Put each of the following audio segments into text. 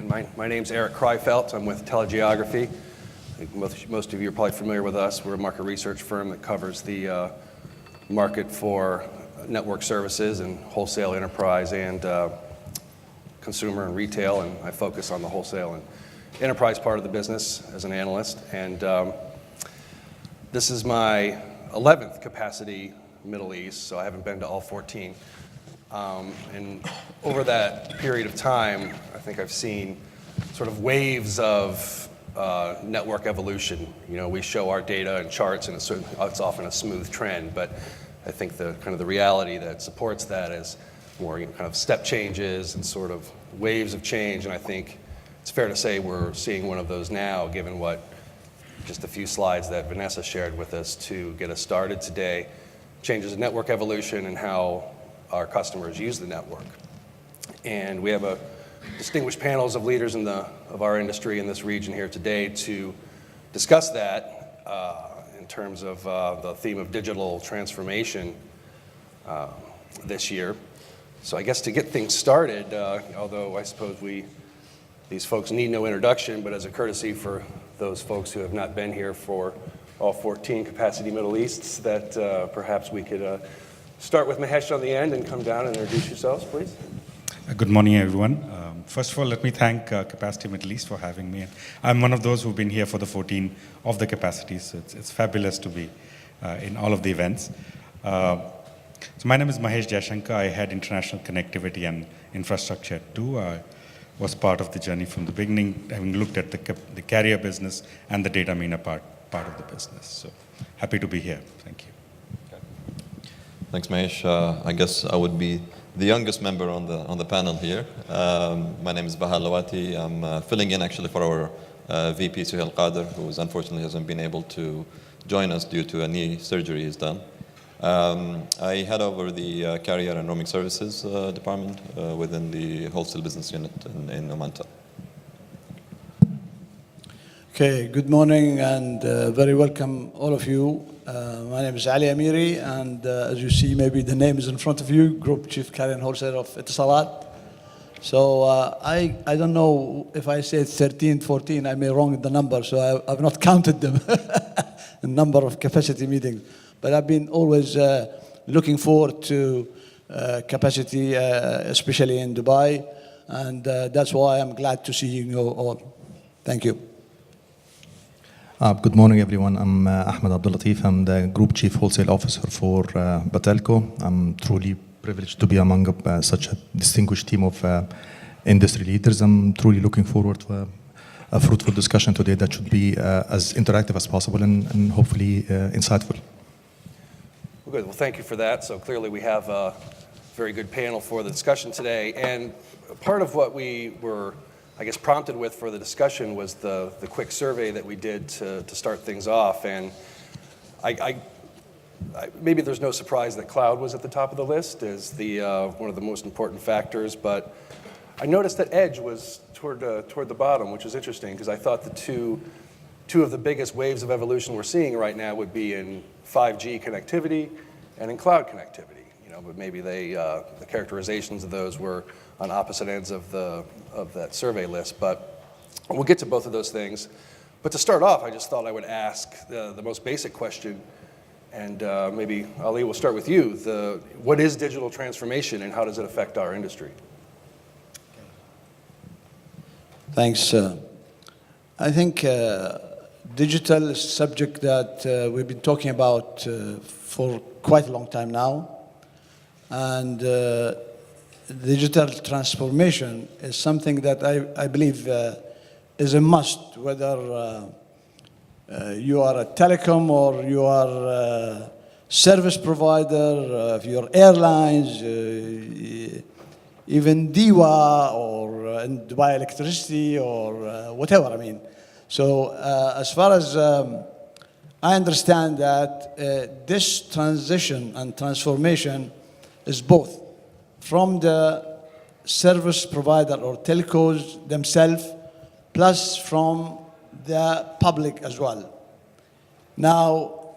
And my name's Erik Kreifeldt. I'm with TELEGEOGRAPHY. I think most of you are probably familiar with us. We're a market research firm that covers the market for network services and wholesale, enterprise, and consumer and retail. And I focus on the wholesale and enterprise part of the business as an analyst. And this is my 11th capacity Middle East, so I haven't been to all 14. And over that period of time, I think I've seen sort of waves of network evolution. You know, we show our data and charts, and it's often a smooth trend, but I think the kind of the reality that supports that is more kind of step changes and sort of waves of change. And I think it's fair to say we're seeing one of those now, given what just a few slides that Vanessa shared with us to get us started today. Changes in network evolution and how our customers use the network. And we have a distinguished panels of leaders of our industry in this region here today to discuss that in terms of the theme of digital transformation this year. So I guess to get things started, although I suppose these folks need no introduction, but as a courtesy for those folks who have not been here for all 14 Capacity Middle Easts, that perhaps we could start with Mahesh on the end and come down and introduce yourselves, please. Good morning, everyone. First of all, let me thank Capacity Middle East for having me. I'm one of those who've been here for the 14 of the capacities, so it's fabulous to be in all of the events. So my name is Mahesh Jaishankar. I head international connectivity and infrastructure too. I was part of the journey from the beginning, having looked at the carrier business and the data MENA part of the business. So happy to be here. Thank you. Thanks, Mahesh. I guess I would be the youngest member on the panel here. My name is Baha Lawati. I'm filling in actually for our VP Suhail Qadir, who unfortunately hasn't been able to join us due to a knee surgery he's done. I head over the carrier and roaming services department within the wholesale business unit in OMANTEL. Okay, good morning and very welcome all of you. My name is Ali Amiri, and as you see, maybe the name is in front of you, Group Chief Carrier and Wholesale of ETISALAT. So I don't know if I said 13, 14, I may wrong the number, so I've not counted them, the number of capacity meetings. But I've been always looking forward to capacity, especially in Dubai, and that's why I'm glad to see you all. Thank you. Good morning, everyone. I'm Ahmed Abdel-Latif. I'm the Group Chief Wholesale Officer for BATELCO. I'm truly privileged to be among such a distinguished team of industry leaders. I'm truly looking forward to a fruitful discussion today that should be as interactive as possible and hopefully insightful. Well, good. Well, thank you for that. So clearly we have a very good panel for the discussion today. And part of what we were, I guess, prompted with for the discussion was the quick survey that we did to start things off. And maybe there's no surprise that cloud was at the top of the list as one of the most important factors. But I noticed that edge was toward the bottom, which is interesting because I thought the two of the biggest waves of evolution we're seeing right now would be in 5G connectivity and in cloud connectivity. But maybe the characterizations of those were on opposite ends of that survey list. But we'll get to both of those things. But to start off, I just thought I would ask the most basic question, and maybe Ali, we'll start with you. What is digital transformation, and how does it affect our industry? Thanks. I think digital is a subject that we've been talking about for quite a long time now. And digital transformation is something that I believe is a must, whether you are a telecom or you are a service provider, if you're airlines, even DIWA or Dubai Electricity or whatever, I mean. So as far as I understand that this transition and transformation is both from the service provider or telcos themselves, plus from the public as well. Now,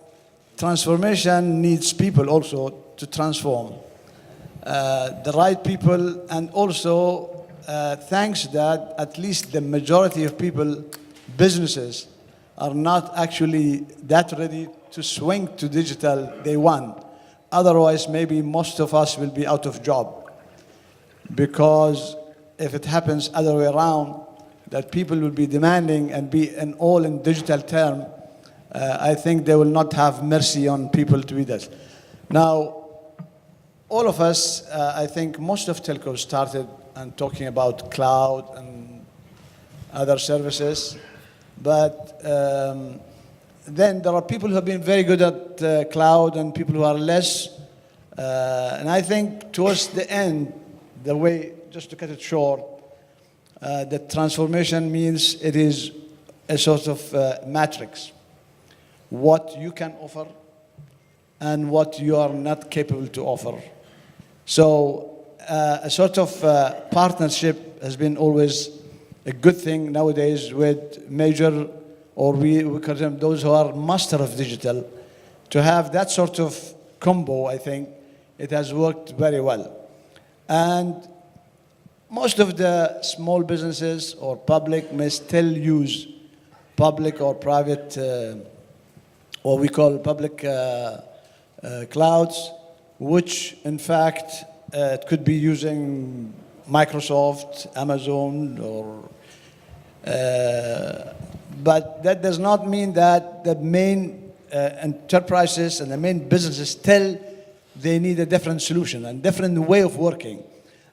transformation needs people also to transform. The right people and also thanks that at least the majority of people, businesses, are not actually that ready to swing to digital day one. Otherwise, maybe most of us will be out of job. Because if it happens other way around, that people will be demanding and be an all in digital term, I think they will not have mercy on people to be this. Now, all of us, I think most of telcos started and talking about cloud and other services, but then there are people who have been very good at cloud and people who are less. And I think towards the end, the way, just to cut it short, the transformation means it is a sort of matrix. What you can offer and what you are not capable to offer. So a sort of partnership has been always a good thing nowadays with major, or we call them those who are master of digital. To have that sort of combo, I think it has worked very well. And most of the small businesses or public may still use public or private, what we call public clouds, which in fact it could be using Microsoft, Amazon, or but that does not mean that the main enterprises and the main businesses still they need a different solution and different way of working.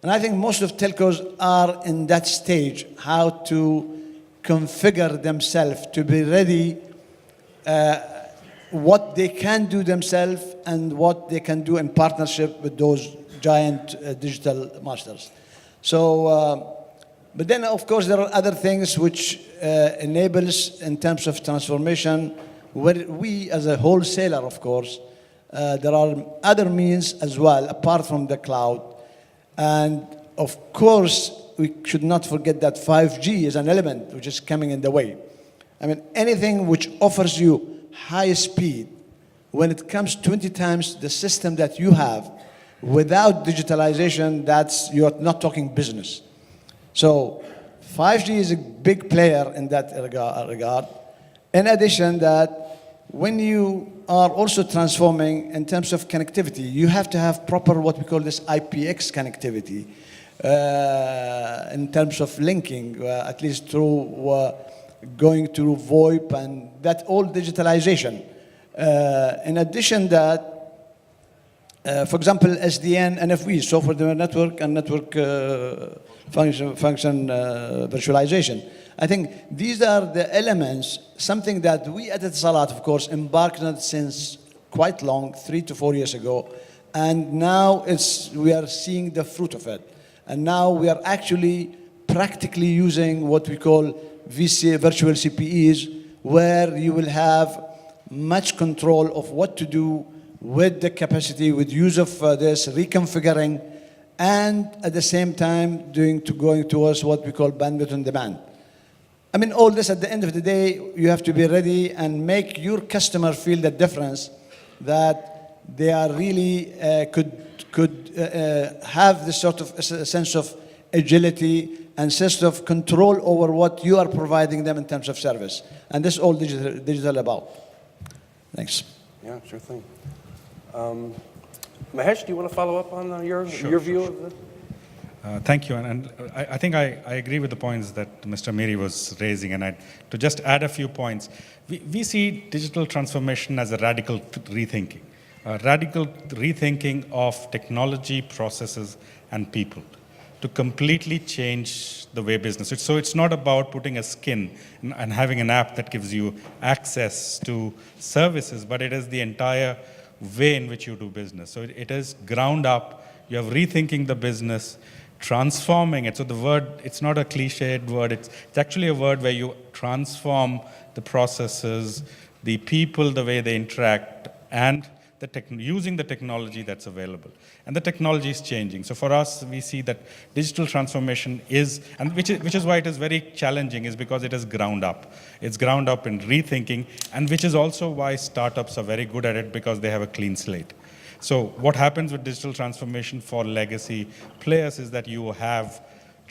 And I think most of telcos are in that stage, how to configure themselves to be ready, what they can do themselves and what they can do in partnership with those giant digital masters. So, but then of course there are other things which enables in terms of transformation, where we as a wholesaler, of course, there are other means as well apart from the cloud. And of course, we should not forget that 5G is an element which is coming in the way. I mean, anything which offers you high speed, when it comes 20 times the system that you have, without digitalization, you're not talking business. So 5G is a big player in that regard. In addition that, when you are also transforming in terms of connectivity, you have to have proper what we call this IPX connectivity in terms of linking, at least through going through VoIP and that all digitalization. In addition that, for example, SDN, NFV, software defined network and network function virtualization. I think these are the elements, something that we at ETISALAT, of course, embarked on since quite long, 3 to 4 years ago, and now we are seeing the fruit of it. And now we are actually practically using what we call virtual CPEs, where you will have much control of what to do with the capacity, with use of this, reconfiguring, and at the same time going towards what we call bandwidth on demand. I mean, all this at the end of the day, you have to be ready and make your customer feel the difference, that they are really could have this sort of sense of agility and sense of control over what you are providing them in terms of service. And this is all digital about. Thanks. Yeah, sure thing. Mahesh, do you want to follow up on your view of this? Thank you, and I think I agree with the points that Mr. Amiri was raising, and to just add a few points, we see digital transformation as a radical rethinking of technology, processes, and people to completely change the way business. So it's not about putting a skin and having an app that gives you access to services, but it is the entire way in which you do business. So it is ground up. You have rethinking the business, transforming it. So the word, it's not a cliched word. It's actually a word where you transform the processes, the people, the way they interact, and using the technology that's available. And the technology is changing. So for us, we see that digital transformation is, and which is why it is very challenging, is because it is ground up. It's ground up in rethinking, and which is also why startups are very good at it, because they have a clean slate. So what happens with digital transformation for legacy players is that you have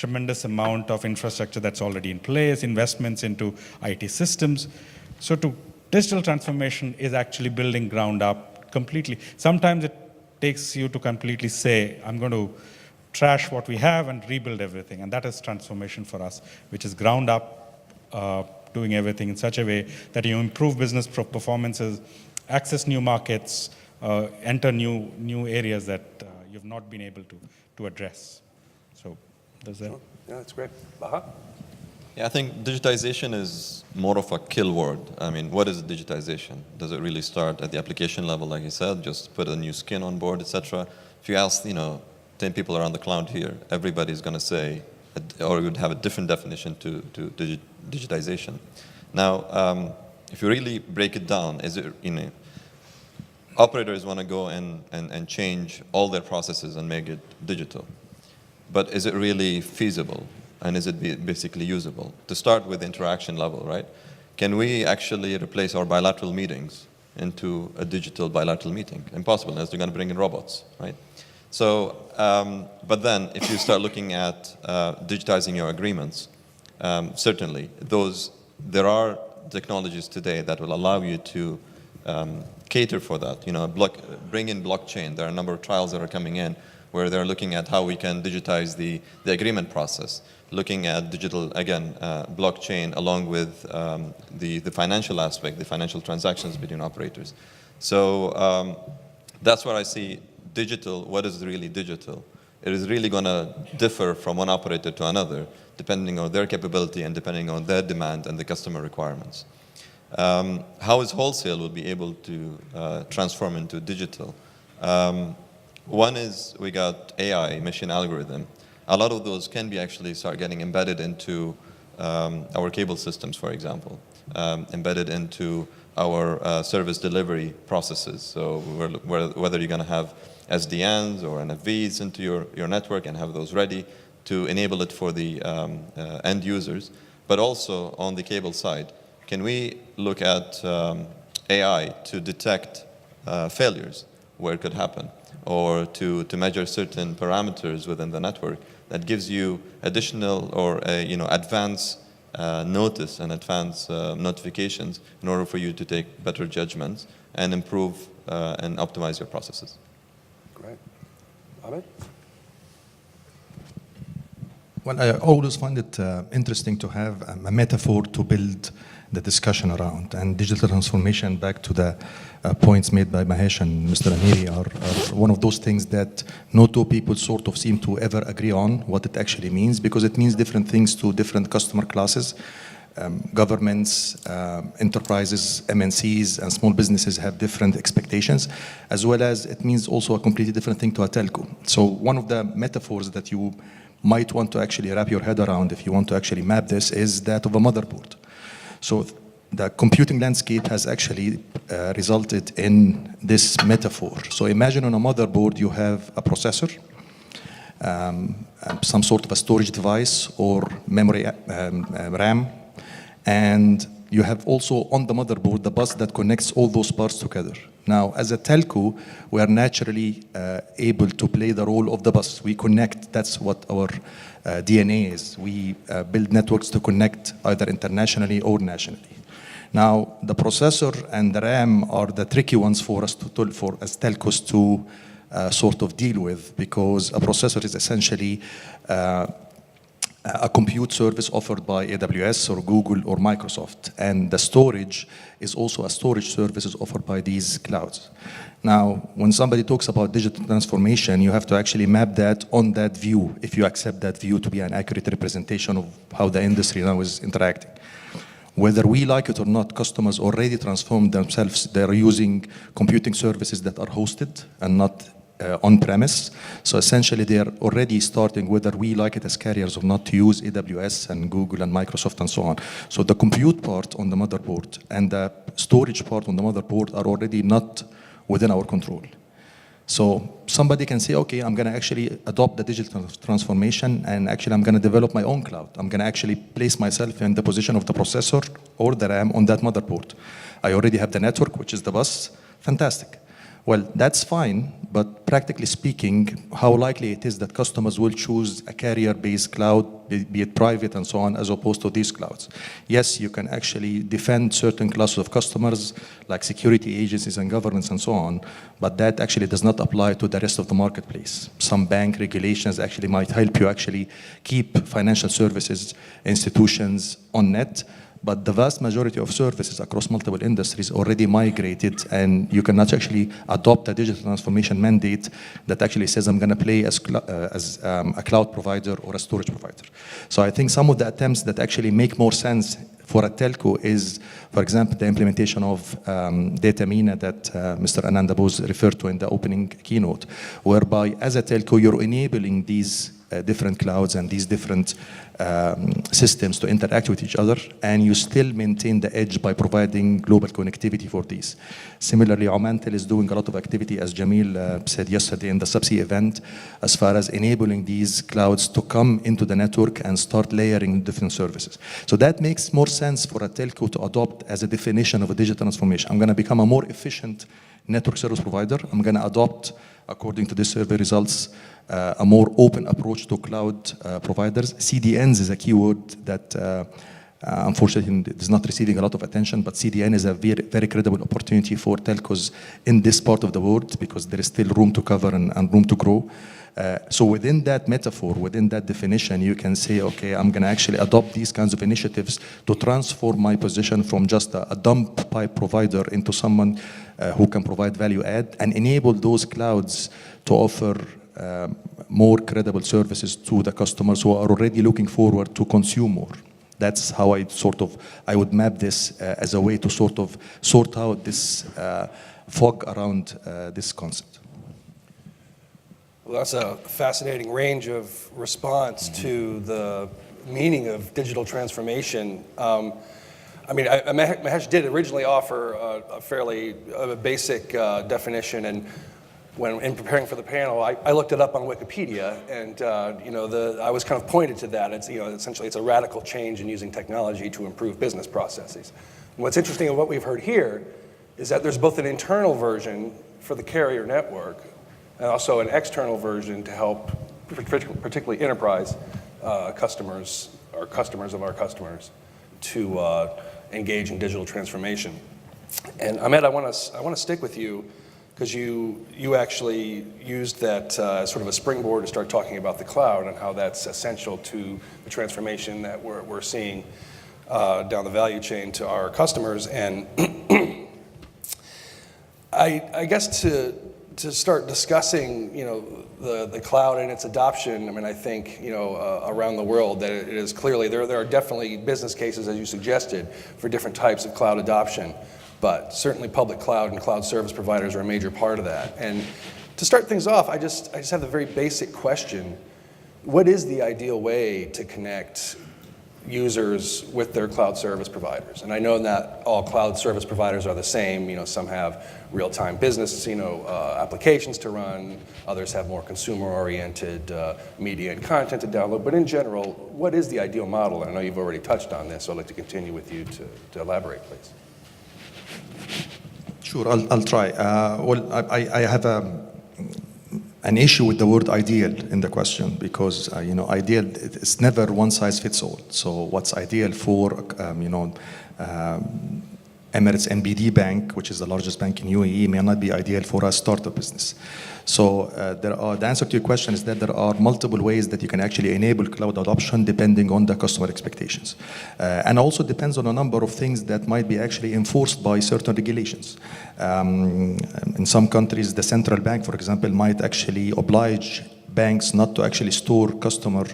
tremendous amount of infrastructure that's already in place, investments into IT systems. So digital transformation is actually building ground up completely. Sometimes it takes you to completely say, I'm going to trash what we have and rebuild everything. And that is transformation for us, which is ground up, doing everything in such a way that you improve business performances, access new markets, enter new areas that you've not been able to address. So does that? Yeah, that's great. Baha? Yeah, I think digitization is more of a kill word. I mean, what is digitization? Does it really start at the application level, like you said, just put a new skin on board, etc.? If you ask, 10 people around the cloud here, everybody's going to say, or would have a different definition to digitization. Now, if you really break it down, is it, operators want to go and change all their processes and make it digital. But is it really feasible? And is it basically usable? To start with interaction level, right? Can we actually replace our bilateral meetings into a digital bilateral meeting? Impossible, unless you're going to bring in robots, right? So, but then if you start looking at digitizing your agreements, certainly there are technologies today that will allow you to cater for that. Bring in blockchain. There are a number of trials that are coming in where they're looking at how we can digitize the agreement process, looking at digital, again, blockchain along with the financial aspect, the financial transactions between operators. So that's where I see digital. What is really digital? It is really going to differ from one operator to another, depending on their capability and depending on their demand and the customer requirements. How is wholesale will be able to transform into digital? One is we got AI, machine algorithm. A lot of those can be actually start getting embedded into our cable systems, for example, embedded into our service delivery processes. So whether you're going to have SDNs or NFVs into your network and have those ready to enable it for the end users, but also on the cable side, can we look at AI to detect failures where it could happen, or to measure certain parameters within the network that gives you additional or advance notice and advance notifications in order for you to take better judgments and improve and optimize your processes. Great. Ahmed? Well, I always find it interesting to have a metaphor to build the discussion around. And digital transformation, back to the points made by Mahesh and Mr. Amiri, are one of those things that no two people sort of seem to ever agree on what it actually means, because it means different things to different customer classes. Governments, enterprises, MNCs, and small businesses have different expectations, as well as it means also a completely different thing to a telco. So one of the metaphors that you might want to actually wrap your head around if you want to actually map this is that of a motherboard. So the computing landscape has actually resulted in this metaphor. So imagine on a motherboard you have a processor, some sort of a storage device or memory RAM, and you have also on the motherboard the bus that connects all those parts together. Now, as a telco, we are naturally able to play the role of the bus. We connect, that's what our DNA is. We build networks to connect either internationally or nationally. Now, the processor and the RAM are the tricky ones for us as telcos to sort of deal with, because a processor is essentially a compute service offered by AWS or Google or Microsoft. And the storage is also a storage services offered by these clouds. Now, when somebody talks about digital transformation, you have to actually map that on that view, if you accept that view to be an accurate representation of how the industry now is interacting. Whether we like it or not, customers already transformed themselves. They're using computing services that are hosted and not on-premise. So essentially, they are already starting, whether we like it as carriers or not, to use AWS and Google and Microsoft and so on. So the compute part on the motherboard and the storage part on the motherboard are already not within our control. So somebody can say, okay, I'm going to actually adopt the digital transformation, and actually I'm going to develop my own cloud. I'm going to actually place myself in the position of the processor or the RAM on that motherboard. I already have the network, which is the bus. Fantastic. Well, that's fine, but practically speaking, how likely it is that customers will choose a carrier-based cloud, be it private and so on, as opposed to these clouds? Yes, you can actually defend certain classes of customers, like security agencies and governments and so on, but that actually does not apply to the rest of the marketplace. Some bank regulations actually might help you actually keep financial services institutions on net, but the vast majority of services across multiple industries already migrated, and you cannot actually adopt a digital transformation mandate that actually says I'm going to play as a cloud provider or a storage provider. So I think some of the attempts that actually make more sense for a telco is, for example, the implementation of data MENA that Mr. Ananda Bose referred to in the opening keynote, whereby as a telco you're enabling these different clouds and these different systems to interact with each other, and you still maintain the edge by providing global connectivity for these. Similarly, OMANTEL is doing a lot of activity, as Jamil said yesterday in the subsea event, as far as enabling these clouds to come into the network and start layering different services. So that makes more sense for a telco to adopt as a definition of a digital transformation. I'm going to become a more efficient network service provider. I'm going to adopt, according to the survey results, a more open approach to cloud providers. CDNs is a keyword that unfortunately is not receiving a lot of attention, but CDN is a very, very credible opportunity for telcos in this part of the world because there is still room to cover and room to grow. So within that metaphor, within that definition, you can say, okay, I'm going to actually adopt these kinds of initiatives to transform my position from just a dump pipe provider into someone who can provide value add and enable those clouds to offer more credible services to the customers who are already looking forward to consume more. That's how I would map this as a way to sort out this fog around this concept. Well, that's a fascinating range of response to the meaning of digital transformation. I mean, Mahesh did originally offer a fairly basic definition, and when in preparing for the panel, I looked it up on Wikipedia, and I was kind of pointed to that. It's essentially it's a radical change in using technology to improve business processes. And what's interesting of what we've heard here is that there's both an internal version for the carrier network and also an external version to help, particularly enterprise customers or customers of our customers, to engage in digital transformation. And Ahmed, I want to stick with you because you actually used that as sort of a springboard to start talking about the cloud and how that's essential to the transformation that we're seeing down the value chain to our customers. And I guess to start discussing, the cloud and its adoption, I mean, I think, around the world that it is clearly, there are definitely business cases, as you suggested, for different types of cloud adoption, but certainly public cloud and cloud service providers are a major part of that. And to start things off, I just have the very basic question: what is the ideal way to connect users with their cloud service providers? And I know not all cloud service providers are the same. Some have real-time business, applications to run. Others have more consumer-oriented media and content to download. But in general, what is the ideal model? And I know you've already touched on this, so I'd like to continue with you to elaborate, please. Sure, I'll try. I have an issue with the word ideal in the question because, ideal, it's never one size fits all. So what's ideal for, Emirates NBD Bank, which is the largest bank in UAE, may not be ideal for a startup business. So the answer to your question is that there are multiple ways that you can actually enable cloud adoption depending on the customer expectations. And also depends on a number of things that might be actually enforced by certain regulations. In some countries, the central bank, for example, might actually oblige banks not to actually store customer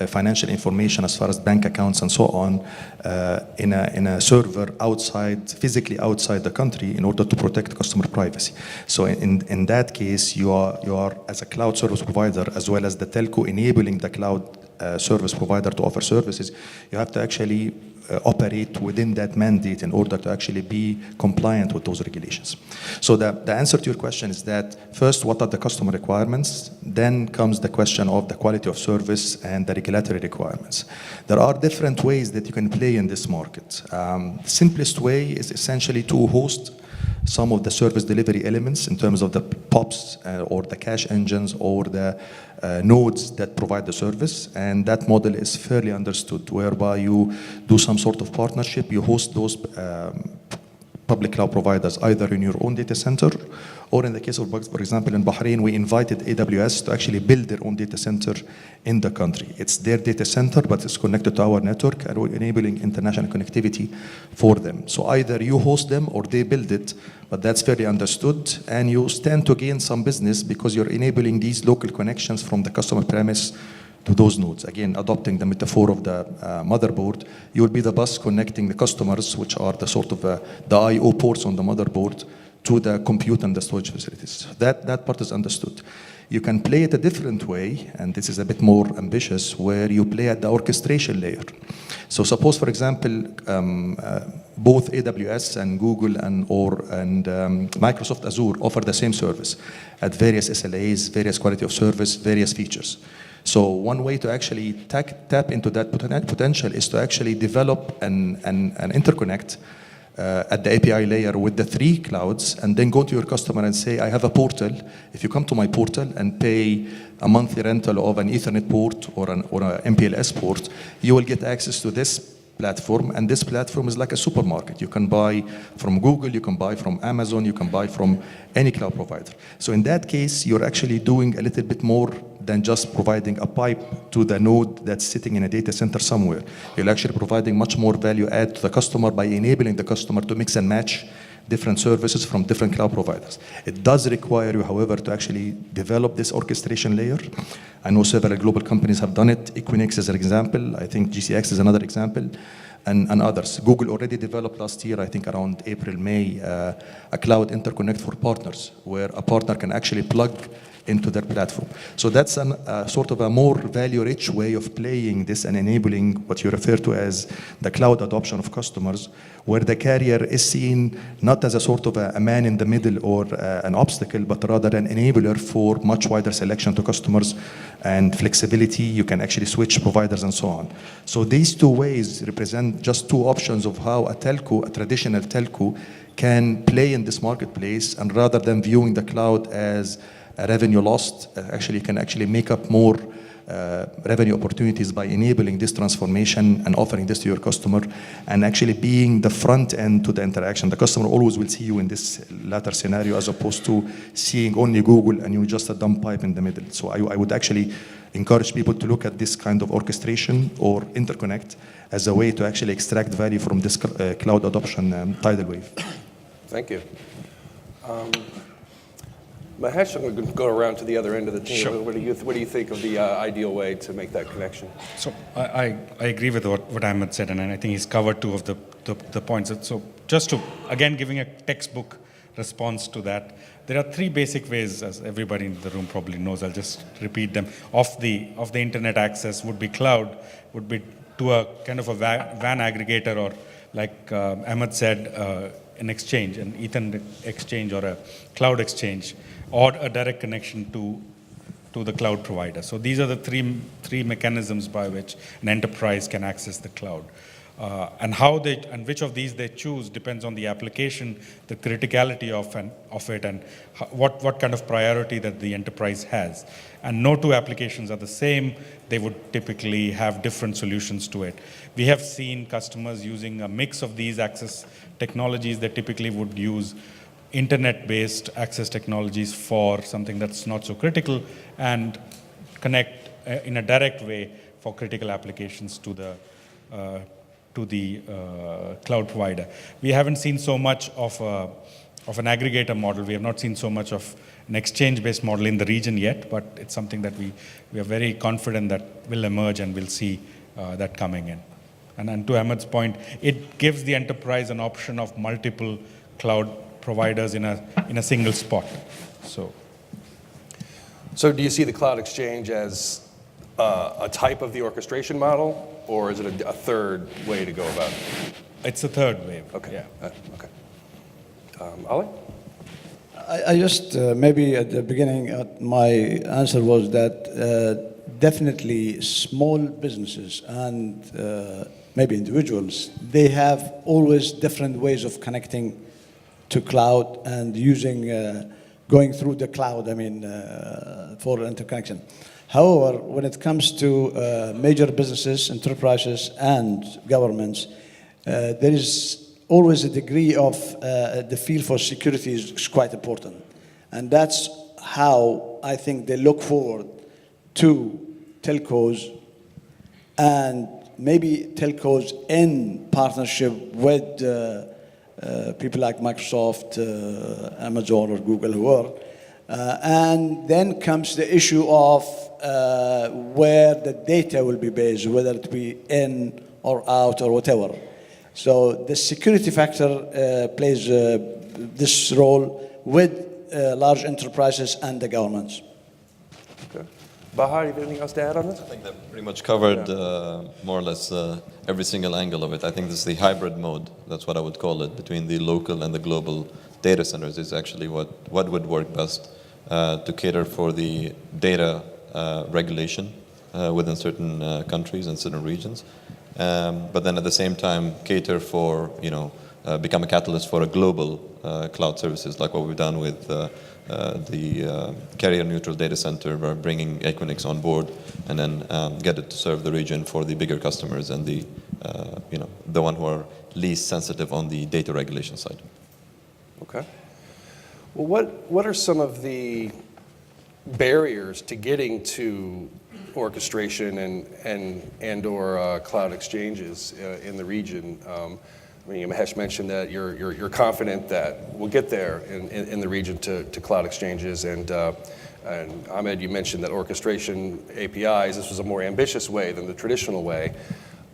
financial information as far as bank accounts and so on in a server physically outside the country in order to protect customer privacy. So in that case, you are as a cloud service provider as well as the telco enabling the cloud service provider to offer services, you have to actually operate within that mandate in order to actually be compliant with those regulations. So the answer to your question is that first, what are the customer requirements? Then comes the question of the quality of service and the regulatory requirements. There are different ways that you can play in this market. The simplest way is essentially to host some of the service delivery elements in terms of the POPs or the cache engines or the nodes that provide the service. And that model is fairly understood, whereby you do some sort of partnership, you host those public cloud providers either in your own data center, or in the case of, for example, in Bahrain, we invited AWS to actually build their own data center in the country. It's their data center, but it's connected to our network, and we're enabling international connectivity for them. So either you host them or they build it, but that's fairly understood, and you stand to gain some business because you're enabling these local connections from the customer premise to those nodes. Again, adopting the metaphor of the motherboard, you will be the bus connecting the customers, which are the sort of the I/O ports on the motherboard, to the compute and the storage facilities. That part is understood. You can play it a different way, and this is a bit more ambitious, where you play at the orchestration layer. So suppose, for example, both AWS and Google and Microsoft Azure offer the same service at various SLAs, various quality of service, various features. So one way to actually tap into that potential is to actually develop an interconnect at the API layer with the three clouds, and then go to your customer and say, I have a portal. If you come to my portal and pay a monthly rental of an Ethernet port or an MPLS port, you will get access to this platform, and this platform is like a supermarket. You can buy from Google, you can buy from Amazon, you can buy from any cloud provider. So in that case, you're actually doing a little bit more than just providing a pipe to the node that's sitting in a data center somewhere. You're actually providing much more value add to the customer by enabling the customer to mix and match different services from different cloud providers. It does require you, however, to actually develop this orchestration layer. I know several global companies have done it. Equinix is an example. I think GCX is another example, and others. Google already developed last year, I think around April, May, a cloud interconnect for partners, where a partner can actually plug into their platform. So that's sort of a more value-rich way of playing this and enabling what you refer to as the cloud adoption of customers, where the carrier is seen not as a sort of a man in the middle or an obstacle, but rather an enabler for much wider selection to customers and flexibility. You can actually switch providers and so on. So these two ways represent just two options of how a telco, a traditional telco, can play in this marketplace, and rather than viewing the cloud as a revenue lost, actually can actually make up more revenue opportunities by enabling this transformation and offering this to your customer, and actually being the front end to the interaction. The customer always will see you in this latter scenario, as opposed to seeing only Google and you just a dumb pipe in the middle. So I would actually encourage people to look at this kind of orchestration or interconnect as a way to actually extract value from this cloud adoption tidal wave. Thank you. Mahesh, I'm going to go around to the other end of the team. Sure. What do you think of the ideal way to make that connection? So I agree with what Ahmed said, and I think he's covered two of the points. So just to, again, giving a textbook response to that, there are three basic ways, as everybody in the room probably knows. I'll just repeat them. Of the internet access would be cloud, would be to a kind of a WAN aggregator, or like Ahmed said, an exchange, an Ethernet exchange or a cloud exchange, or a direct connection to the cloud provider. So these are the three mechanisms by which an enterprise can access the cloud. And which of these they choose depends on the application, the criticality of it, and what kind of priority that the enterprise has. And no two applications are the same. They would typically have different solutions to it. We have seen customers using a mix of these access technologies. That typically would use internet-based access technologies for something that's not so critical, and connect in a direct way for critical applications to the cloud provider. We haven't seen so much of an aggregator model. We have not seen so much of an exchange-based model in the region yet, but it's something that we are very confident that will emerge, and we'll see that coming in. And to Ahmed's point, it gives the enterprise an option of multiple cloud providers in a single spot. So do you see the cloud exchange as a type of the orchestration model, or is it a third way to go about it? It's a third way. Okay. Yeah. Okay. Ali? I just, maybe at the beginning, my answer was that definitely small businesses and maybe individuals, they have always different ways of connecting to cloud and using, going through the cloud, for interconnection. However, when it comes to major businesses, enterprises, and governments, there is always a degree of the feel for security is quite important. And that's how I think they look forward to telcos, and maybe telcos in partnership with people like Microsoft, Amazon, or Google, whoever. And then comes the issue of where the data will be based, whether it be in or out or whatever. So the security factor plays this role with large enterprises and the governments. Okay. Baha, do you have anything else to add on this? I think that pretty much covered more or less every single angle of it. I think this is the hybrid mode, that's what I would call it, between the local and the global data centers is actually what would work best to cater for the data regulation within certain countries and certain regions. But then at the same time cater for, become a catalyst for a global cloud services, like what we've done with the carrier-neutral data center, by bringing Equinix on board, and then get it to serve the region for the bigger customers and the one who are least sensitive on the data regulation side. Okay. Well, what are some of the barriers to getting to orchestration and or cloud exchanges in the region? Mahesh mentioned that you're confident that we'll get there in the region to cloud exchanges, and Ahmed, you mentioned that orchestration APIs, this was a more ambitious way than the traditional way,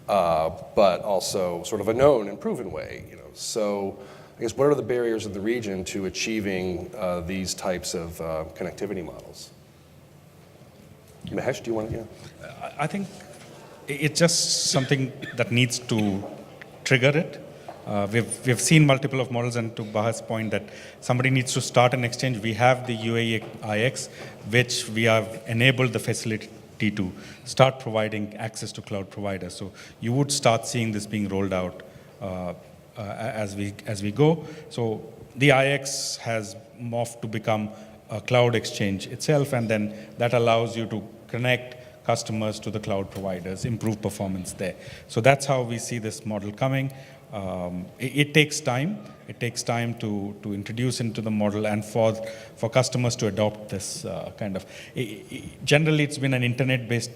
but also sort of a known and proven way. So I guess what are the barriers in the region to achieving these types of connectivity models? Mahesh, do you want to? Yeah. I think it's just something that needs to trigger it. We've seen multiple of models, and to Baha's point that somebody needs to start an exchange. We have the UAE IX, which we have enabled the facility to start providing access to cloud providers. So you would start seeing this being rolled out as we go. So the IX has morphed to become a cloud exchange itself, and then that allows you to connect customers to the cloud providers, improve performance there. So that's how we see this model coming. It takes time. It takes time to introduce into the model and for customers to adopt this kind of. Generally, it's been an internet-based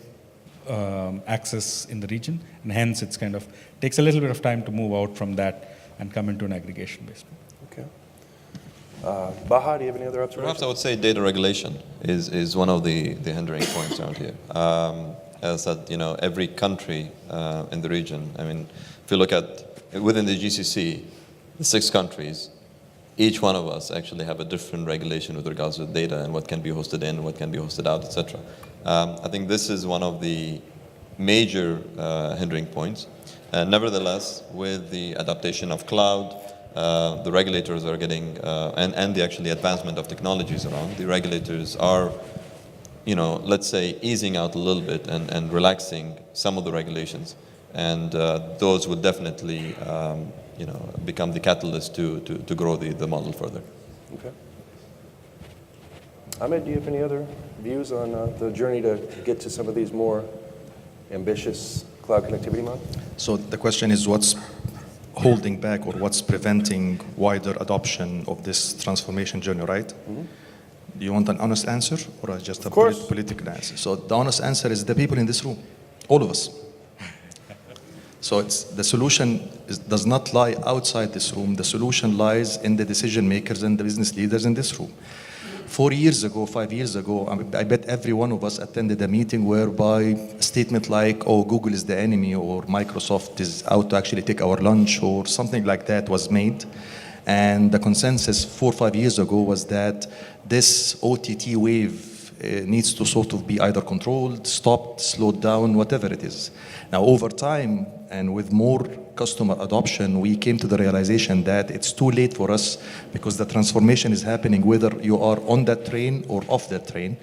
access in the region, and hence it's kind of takes a little bit of time to move out from that and come into an aggregation-based. Okay. Baha, do you have any other observations? Perhaps I would say data regulation is one of the hindering points around here. As I said, every country in the region, if you look at within the GCC, the 6 countries, each one of us actually have a different regulation with regards to data and what can be hosted in, what can be hosted out, etc. I think this is one of the major hindering points. Nevertheless, with the adaptation of cloud, the regulators are getting, and the actually advancement of technologies around, the regulators are, let's say, easing out a little bit and relaxing some of the regulations. And those would definitely, become the catalyst to grow the model further. Okay. Ahmed, do you have any other views on the journey to get to some of these more ambitious cloud connectivity models? So the question is, what's holding back or what's preventing wider adoption of this transformation journey, right? Mm-hmm. Do you want an honest answer or just a political answer? So the honest answer is the people in this room, all of us. So the solution does not lie outside this room. The solution lies in the decision makers and the business leaders in this room. 4 years ago, 5 years ago, I bet every one of us attended a meeting whereby a statement like, oh, Google is the enemy, or Microsoft is out to actually take our lunch, or something like that was made. And the consensus 4 or 5 years ago was that this OTT wave needs to sort of be either controlled, stopped, slowed down, whatever it is. Now, over time, and with more customer adoption, we came to the realization that it's too late for us because the transformation is happening whether you are on that train or off that train.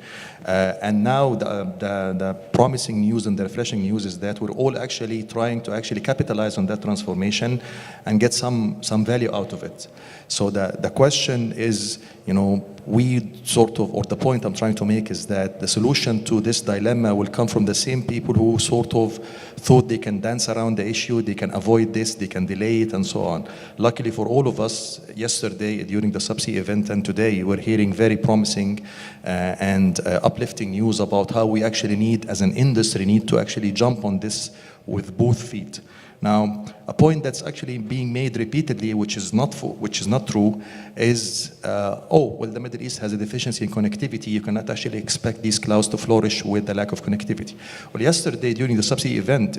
And now the promising news and the refreshing news is that we're all actually trying to actually capitalize on that transformation and get some value out of it. So the question is, you know, we sort of, or the point I'm trying to make is that the solution to this dilemma will come from the same people who sort of thought they can dance around the issue, they can avoid this, they can delay it, and so on. Luckily for all of us, yesterday during the Subsea event and today, we're hearing very promising and uplifting news about how we actually need, as an industry, need to actually jump on this with both feet. Now, a point that's actually being made repeatedly, which is not true, is, oh, well, the Middle East has a deficiency in connectivity. You cannot actually expect these clouds to flourish with the lack of connectivity. Well, yesterday during the Subsea event,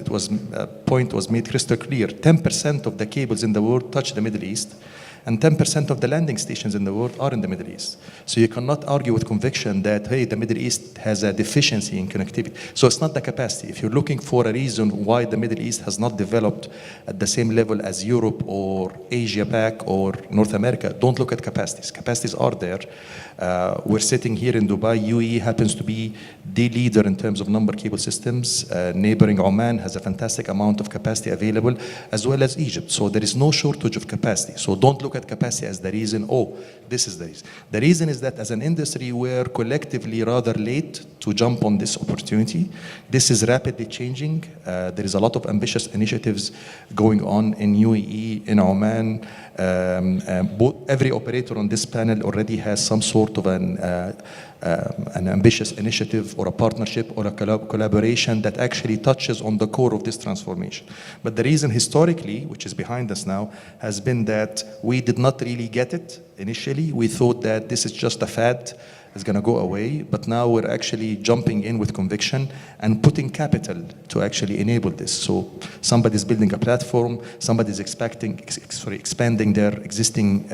a point was made crystal clear. 10% of the cables in the world touch the Middle East, and 10% of the landing stations in the world are in the Middle East. So you cannot argue with conviction that, hey, the Middle East has a deficiency in connectivity. So it's not the capacity. If you're looking for a reason why the Middle East has not developed at the same level as Europe or Asia Pac or North America, don't look at capacities. Capacities are there. We're sitting here in Dubai. UAE happens to be the leader in terms of number cable systems. Neighboring Oman has a fantastic amount of capacity available, as well as Egypt. So there is no shortage of capacity. So don't look at capacity as the reason, oh, this is the reason. The reason is that as an industry, we're collectively rather late to jump on this opportunity. This is rapidly changing. There is a lot of ambitious initiatives going on in UAE, in Oman. Every operator on this panel already has some sort of an ambitious initiative or a partnership or a collaboration that actually touches on the core of this transformation. But the reason historically, which is behind us now, has been that we did not really get it initially. We thought that this is just a fad, is going to go away, but now we're actually jumping in with conviction and putting capital to actually enable this. So somebody's building a platform, somebody's expanding their existing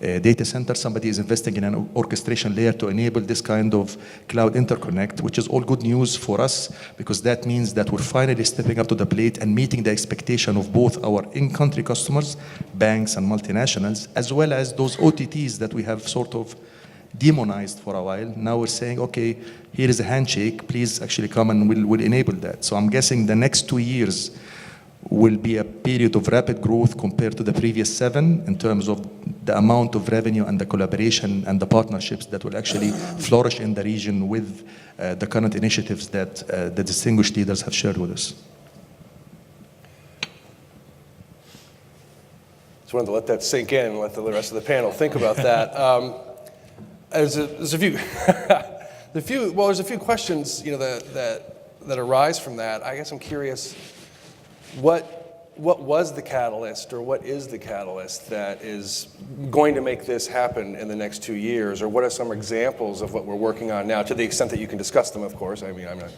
data center, somebody is investing in an orchestration layer to enable this kind of cloud interconnect, which is all good news for us, because that means that we're finally stepping up to the plate and meeting the expectation of both our in-country customers, banks and multinationals, as well as those OTTs that we have sort of demonized for a while. Now we're saying, okay, here is a handshake, please actually come and we'll enable that. So I'm guessing the next 2 years will be a period of rapid growth compared to the previous 7 in terms of the amount of revenue and the collaboration and the partnerships that will actually flourish in the region with the current initiatives that the distinguished leaders have shared with us. Just wanted to let that sink in and let the rest of the panel think about that. There's a few, there's a few questions, you know, that arise from that. I guess I'm curious, what was the catalyst, or what is the catalyst that is going to make this happen in the next 2 years, or what are some examples of what we're working on now, to the extent that you can discuss them, of course. I mean, I'm not,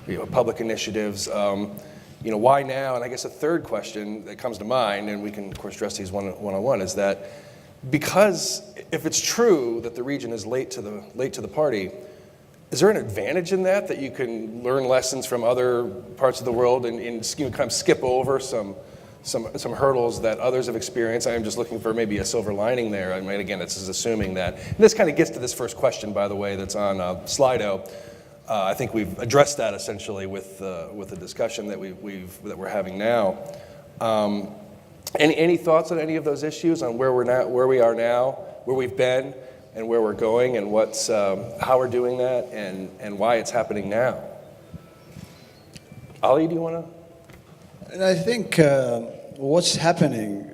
you know, public initiatives. You know, why now? And I guess a third question that comes to mind, and we can of course address these one-on-one, is that because if it's true that the region is late to the party, is there an advantage in that you can learn lessons from other parts of the world and you know, kind of skip over some hurdles that others have experienced? I'm just looking for maybe a silver lining there. I mean, again, this is assuming that. And this kind of gets to this first question, by the way, that's on Slido. I think we've addressed that essentially with the discussion that we're having now. Any thoughts on any of those issues, on where we are now, where we've been, and where we're going, and how we're doing that, and why it's happening now? Ali, do you want to? And I think what's happening,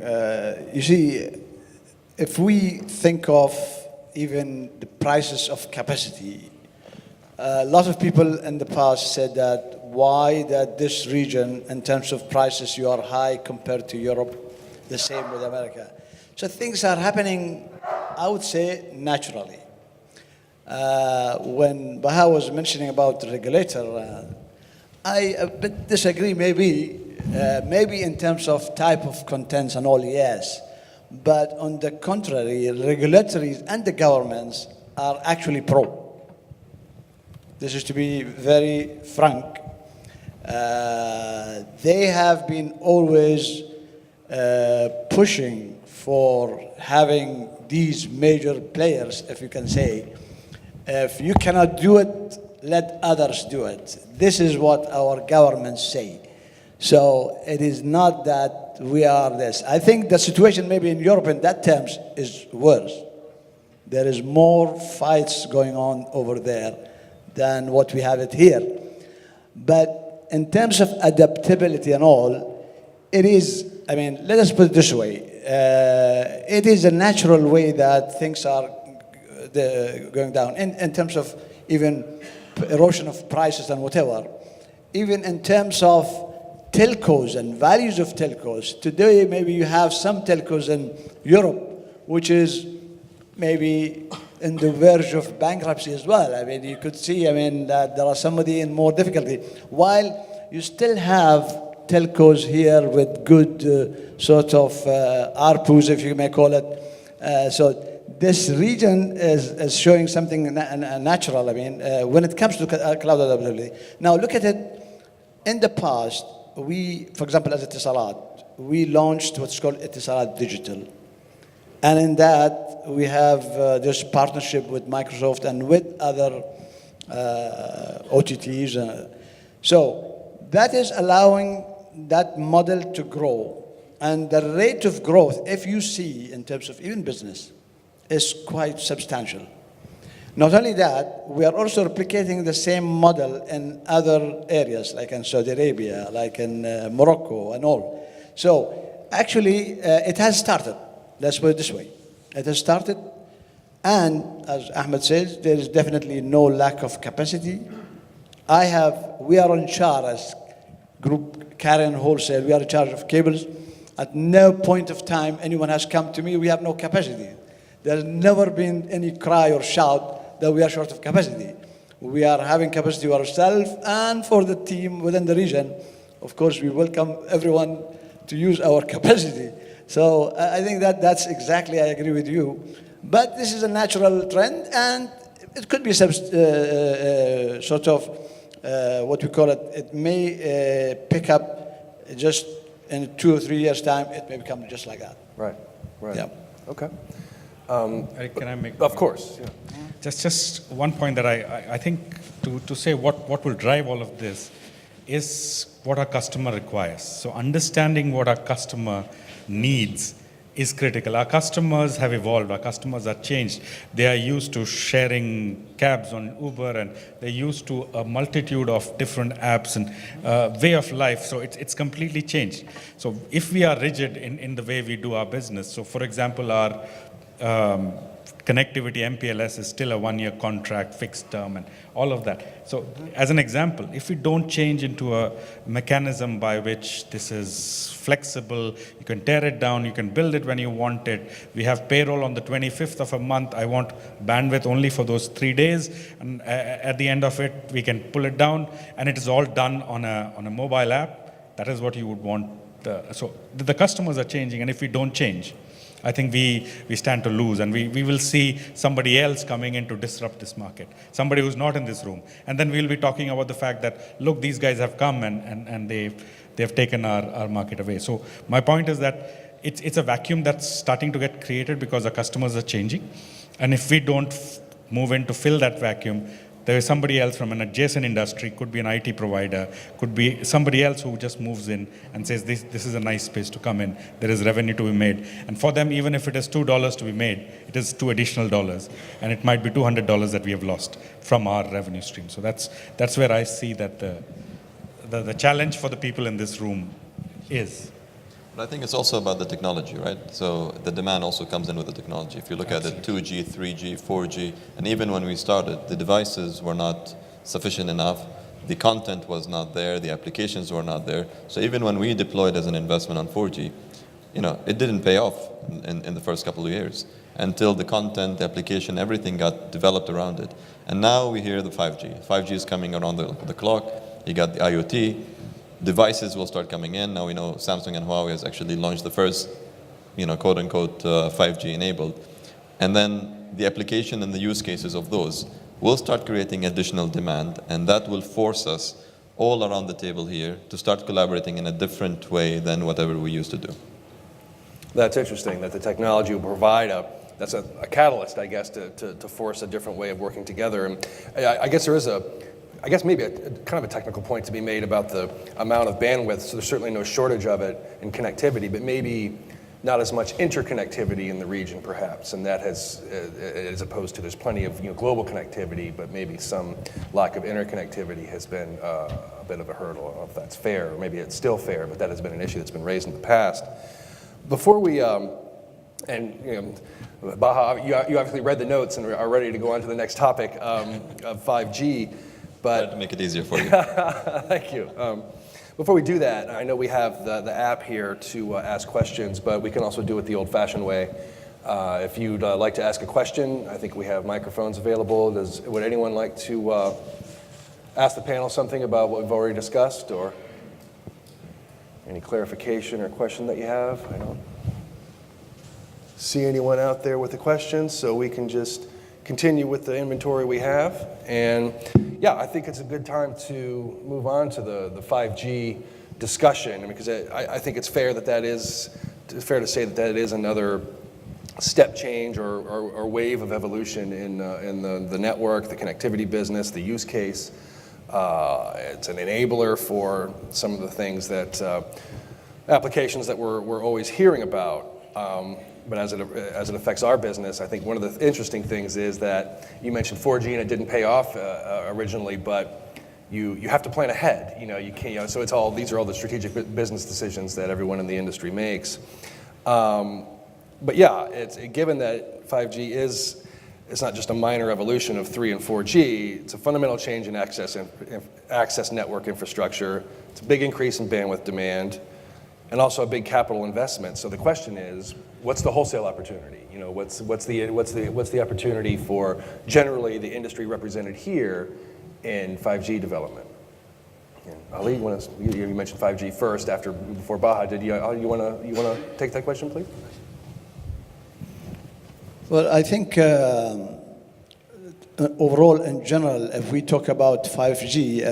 you see, if we think of even the prices of capacity, a lot of people in the past said that why that this region, in terms of prices, you are high compared to Europe, the same with America. So things are happening, I would say, naturally. When Baha was mentioning about the regulator, I a bit disagree maybe in terms of type of contents and all, yes. But on the contrary, regulatory and the governments are actually pro. This is to be very frank. They have been always pushing for having these major players, if you can say. If you cannot do it, let others do it. This is what our governments say. So it is not that we are this. I think the situation maybe in Europe in that terms is worse. There is more fights going on over there than what we have it here. But in terms of adaptability and all, it is, I mean, let us put it this way. It is a natural way that things are going down in terms of even erosion of prices and whatever. Even in terms of telcos and values of telcos. Today, maybe you have some telcos in Europe, which is maybe in the verge of bankruptcy as well. I mean, you could see, I mean, that there are somebody in more difficulty. While you still have telcos here with good sort of ARPUs, if you may call it. So this region is showing something natural, I mean, when it comes to cloud adaptability. Now, look at it. In the past, we, for example, as ETISALAT, we launched what's called ETISALAT Digital. And in that, we have this partnership with Microsoft and with other OTTs. So that is allowing that model to grow. And the rate of growth, if you see in terms of even business, is quite substantial. Not only that, we are also replicating the same model in other areas, like in Saudi Arabia, like in Morocco and all. So actually, it has started. Let's put it this way. It has started, and as Ahmed says, there is definitely no lack of capacity. We are in charge as Group Carrier Wholesale, we are in charge of cables. At no point of time anyone has come to me, we have no capacity. There's never been any cry or shout that we are short of capacity. We are having capacity ourselves and for the team within the region. Of course, we welcome everyone to use our capacity. So I think that's exactly, I agree with you. But this is a natural trend, and it could be sort of what we call it. It may pick up just in 2 or 3 years' time. It may become just like that. Right, right. Yeah. Okay. Eric, can I make? Of course. Yeah. Just one point that I think to say what will drive all of this is what our customer requires. So understanding what our customer needs is critical. Our customers have evolved. Our customers are changed. They are used to sharing cabs on Uber, and they're used to a multitude of different apps and way of life. So it's completely changed. So if we are rigid in the way we do our business, so for example, our connectivity MPLS is still a 1-year contract, fixed term, and all of that. So as an example, if we don't change into a mechanism by which this is flexible, you can tear it down, you can build it when you want it. We have payroll on the 25th of a month. I want bandwidth only for those 3 days, and at the end of it, we can pull it down, and it is all done on a mobile app. That is what you would want. So the customers are changing, and if we don't change, I think we stand to lose, and we will see somebody else coming in to disrupt this market, somebody who's not in this room. And then we'll be talking about the fact that, look, these guys have come and they've taken our market away. So my point is that it's a vacuum that's starting to get created because our customers are changing. And if we don't move in to fill that vacuum, there is somebody else from an adjacent industry, could be an IT provider, could be somebody else who just moves in and says, this is a nice space to come in. There is revenue to be made. And for them, even if it is $2 to be made, it is $2 additional. And it might be $200 that we have lost from our revenue stream. So that's where I see that the challenge for the people in this room is. But I think it's also about the technology, right? So the demand also comes in with the technology. If you look at it, 2G, 3G, 4G, and even when we started, the devices were not sufficient enough. The content was not there. The applications were not there. So even when we deployed as an investment on 4G, it didn't pay off in the first couple of years until the content, the application, everything got developed around it. And now we hear the 5G. 5G is coming around the clock. You got the IoT. Devices will start coming in. Now we know Samsung and Huawei has actually launched the first, quote unquote 5G enabled. And then the application and the use cases of those will start creating additional demand, and that will force us all around the table here to start collaborating in a different way than whatever we used to do. That's interesting, that the technology will provide that's a catalyst, I guess, to force a different way of working together. And I guess there is maybe a kind of a technical point to be made about the amount of bandwidth, so there's certainly no shortage of it in connectivity, but maybe not as much interconnectivity in the region, perhaps, and that has, as opposed to there's plenty of global connectivity, but maybe some lack of interconnectivity has been a bit of a hurdle. I don't know if that's fair, or maybe it's still fair, but that has been an issue that's been raised in the past. Before we, Baha, you obviously read the notes and are ready to go on to the next topic of 5G, but To make it easier for you. thank you. Before we do that, I know we have the app here to ask questions, but we can also do it the old-fashioned way. If you'd like to ask a question, I think we have microphones available. Would anyone like to ask the panel something about what we've already discussed, or any clarification or question that you have? I don't see anyone out there with a question, so we can just continue with the inventory we have. And yeah, I think it's a good time to move on to the 5G discussion, because I think it's fair to say that that is another step change or wave of evolution in the network, the connectivity business, the use case. It's an enabler for some of the things that applications that we're always hearing about. But as it affects our business, I think one of the interesting things is that you mentioned 4G and it didn't pay off originally, but you have to plan ahead. You can't. So these are all the strategic business decisions that everyone in the industry makes. But yeah, given that 5G it's not just a minor evolution of 3 and 4G. It's a fundamental change in access network infrastructure. It's a big increase in bandwidth demand, and also a big capital investment. So the question is, what's the wholesale opportunity? What's the opportunity for generally the industry represented here in 5G development? And Ali, you mentioned 5G first before Baha. Did you want to take that question, please? Well, I think overall, in general, if we talk about 5G,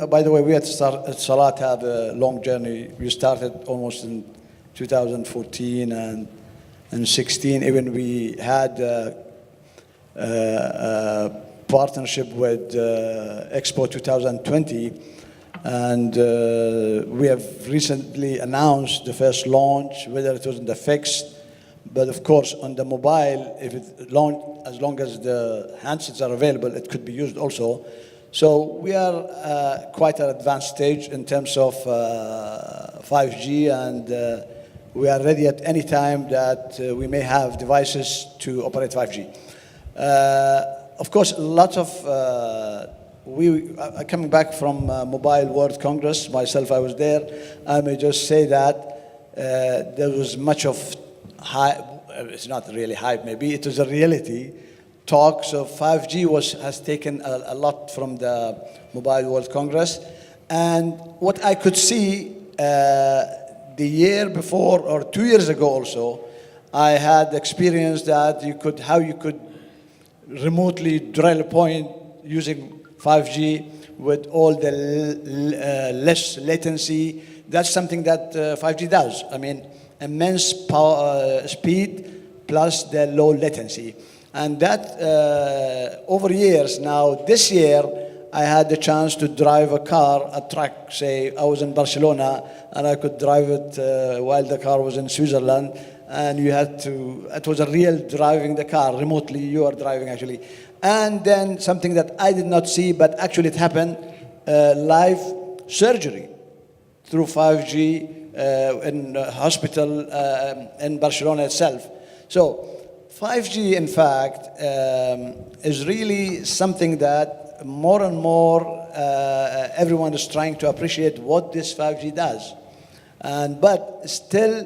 by the way, we at Salat have a long journey. We started almost in 2014 and 16. Even we had a partnership with Expo 2020, and we have recently announced the first launch, whether it was in the fixed. But of course, on the mobile, as long as the handsets are available, it could be used also. So we are quite at an advanced stage in terms of 5G, and we are ready at any time that we may have devices to operate 5G. Of course, lots of coming back from Mobile World Congress. Myself, I was there. I may just say that there was much of hype. It's not really hype, maybe it was a reality. Talks of 5G has taken a lot from the Mobile World Congress, and what I could see the year before or 2 years ago also, I had experienced that how you could remotely drill a point using 5G with all the less latency. That's something that 5G does. I mean, immense power, speed plus the low latency. And that over years now, this year, I had the chance to drive a car, a truck, say I was in Barcelona, and I could drive it while the car was in Switzerland, and it was a real driving the car remotely, you are driving actually. And then something that I did not see, but actually it happened, live surgery through 5G in a hospital in Barcelona itself. So 5G, in fact, is really something that more and more everyone is trying to appreciate what this 5G does. But still,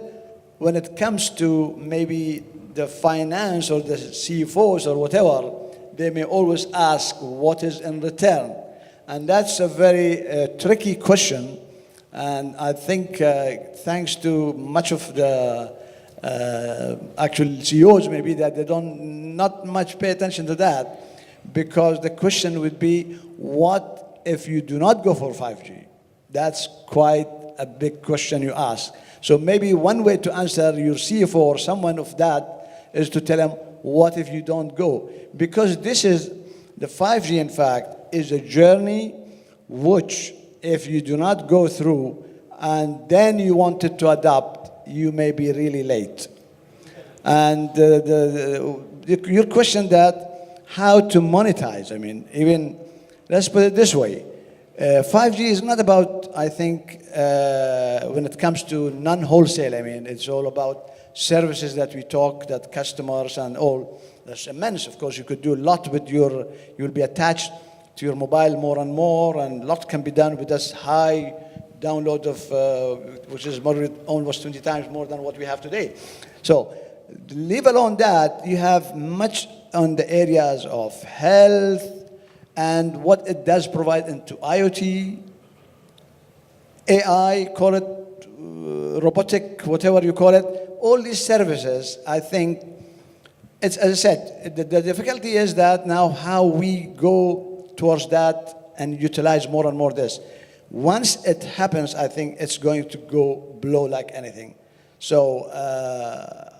when it comes to maybe the finance or the CFOs or whatever, they may always ask what is in return. And that's a very tricky question. And I think thanks to much of the actual CEOs maybe that they don't not much pay attention to that, because the question would be what if you do not go for 5G? That's quite a big question you ask. So maybe one way to answer your CFO or someone of that is to tell them, what if you don't go? Because this is, the 5G in fact, is a journey which if you do not go through and then you wanted to adapt, you may be really late. And your question that how to monetize, I mean, even, let's put it this way. 5G is not about, I think, when it comes to non-wholesale, I mean, it's all about services that we talk, that customers and all. That's immense. Of course, you could do a lot with you'll be attached to your mobile more and more, and a lot can be done with this high download of, which is almost 20 times more than what we have today. So, leave alone that, you have much on the areas of health and what it does provide into IoT, AI, call it robotic, whatever you call it. All these services, I think, it's, as I said, the difficulty is that now how we go towards that and utilize more and more this. Once it happens, I think it's going to go blow like anything. So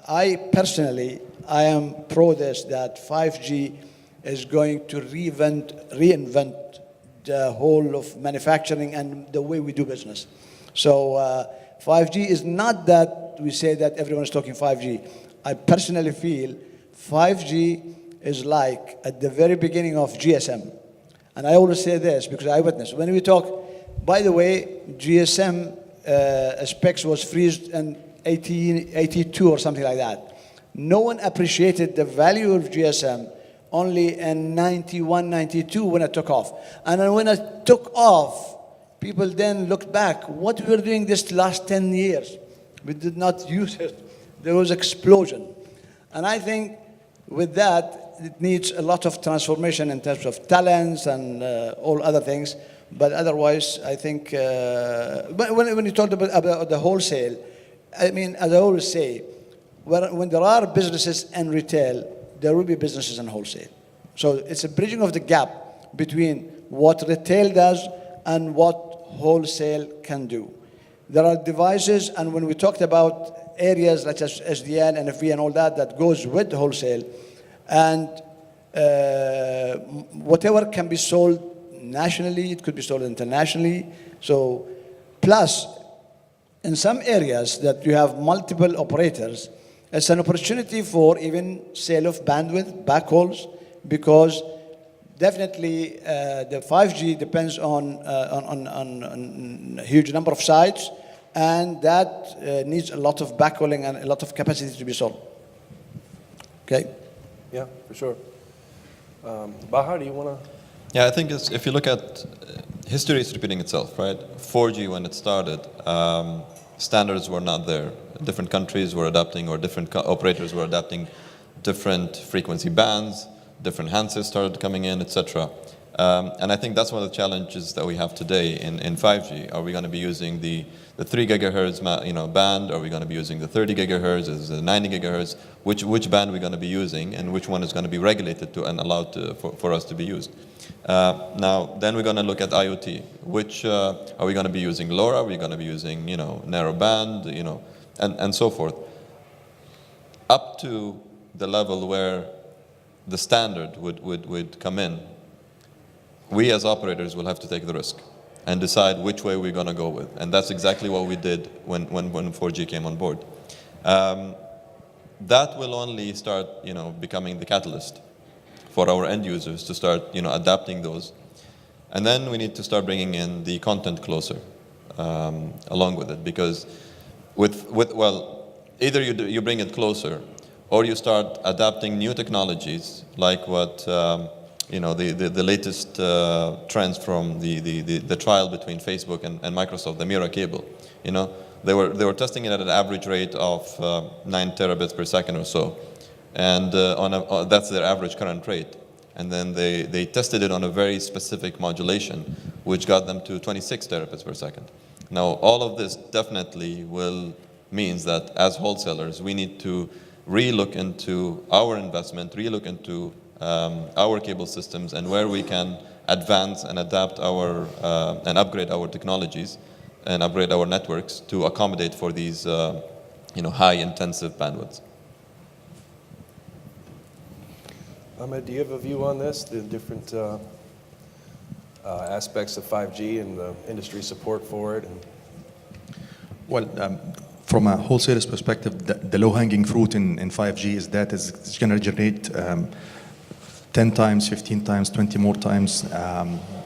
I personally, I am pro this, that 5G is going to reinvent the whole of manufacturing and the way we do business. So 5G is not that we say that everyone is talking 5G. I personally feel 5G is like at the very beginning of GSM. And I always say this because I witnessed. When we talk, by the way, GSM specs was freezed in 1882 or something like that. No one appreciated the value of GSM only in 91, 92 when it took off. And then when it took off, people then looked back. What we were doing this last 10 years? We did not use it. There was explosion. And I think with that, it needs a lot of transformation in terms of talents and all other things. But otherwise, I think, but when you talked about the wholesale, I mean, as I always say, when there are businesses in retail, there will be businesses in wholesale. So it's a bridging of the gap between what retail does and what wholesale can do. There are devices, and when we talked about areas such as SDN, NFV, and all that, that goes with wholesale, and whatever can be sold nationally, it could be sold internationally. So, plus, in some areas that you have multiple operators, it's an opportunity for even sale of bandwidth, backhauls, because definitely the 5G depends on a huge number of sites, and that needs a lot of backhauling and a lot of capacity to be sold. Okay? Yeah, for sure. Baha, do you want to? Yeah, I think if you look at history is repeating itself, right? 4G when it started, standards were not there. Different countries were adapting, or different operators were adapting different frequency bands, different handsets started coming in, etc. And I think that's one of the challenges that we have today in 5G. Are we going to be using the 3 gigahertz band? Are we going to be using the 30 gigahertz? Is it the 90 gigahertz? Which band are we going to be using, and which one is going to be regulated to and allowed for us to be used? Now, then we're going to look at IoT. Which are we going to be using? LoRa? Are we going to be using narrow band? And so forth. Up to the level where the standard would come in, we as operators will have to take the risk and decide which way we're going to go with. And that's exactly what we did when 4G came on board. That will only start becoming the catalyst for our end users to start adapting those. And then we need to start bringing in the content closer along with it, because either you bring it closer, or you start adapting new technologies like what the latest trends from the trial between Facebook and Microsoft, the Mira cable. They were testing it at an average rate of 9 terabits per second or so, and that's their average current rate. And then they tested it on a very specific modulation, which got them to 26 terabits per second. Now, all of this definitely means that as wholesalers, we need to re-look into our investment, re-look into our cable systems, and where we can advance and adapt our and upgrade our technologies and upgrade our networks to accommodate for these high intensive bandwidths. Ahmed, do you have a view on this, the different aspects of 5G and the industry support for it? Well, from a wholesaler's perspective, the low-hanging fruit in 5G is that it's going to generate 10 times, 15 times, 20 more times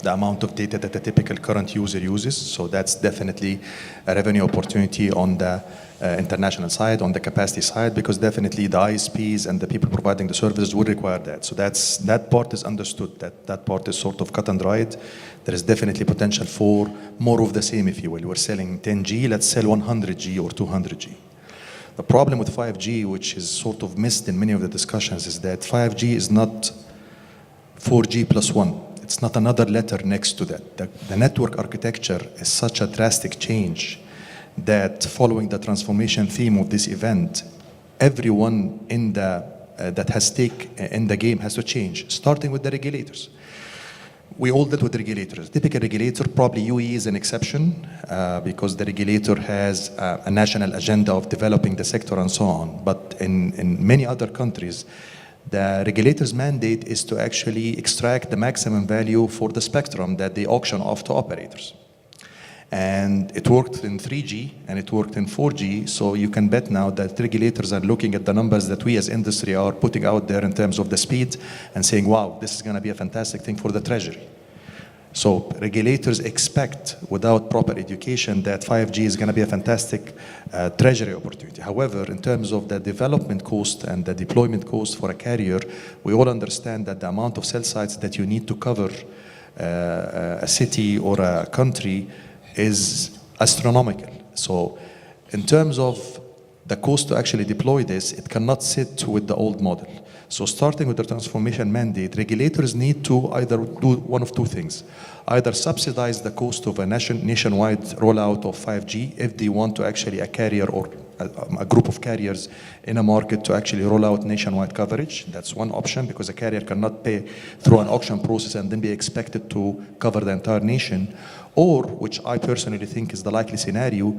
the amount of data that a typical current user uses. So that's definitely a revenue opportunity on the international side, on the capacity side, because definitely the ISPs and the people providing the services will require that. So that part is understood, that part is sort of cut and dried. There is definitely potential for more of the same, if you will. We're selling 10G, let's sell 100G or 200G. The problem with 5G, which is sort of missed in many of the discussions, is that 5G is not 4G plus 1. It's not another letter next to that. The network architecture is such a drastic change that following the transformation theme of this event, everyone in that has stake in the game has to change, starting with the regulators. We all dealt with the regulators. Typical regulator, probably UAE is an exception because the regulator has a national agenda of developing the sector and so on. But in many other countries, the regulator's mandate is to actually extract the maximum value for the spectrum that they auction off to operators. And it worked in 3G and it worked in 4G, so you can bet now that regulators are looking at the numbers that we as industry are putting out there in terms of the speed and saying, wow, this is going to be a fantastic thing for the treasury. So regulators expect, without proper education, that 5G is going to be a fantastic treasury opportunity. However, in terms of the development cost and the deployment cost for a carrier, we all understand that the amount of cell sites that you need to cover a city or a country is astronomical. So in terms of the cost to actually deploy this, it cannot sit with the old model. So starting with the transformation mandate, regulators need to either do one of two things. Either subsidize the cost of a nationwide rollout of 5G if they want to actually a carrier or a group of carriers in a market to actually roll out nationwide coverage. That's one option, because a carrier cannot pay through an auction process and then be expected to cover the entire nation. Or, which I personally think is the likely scenario,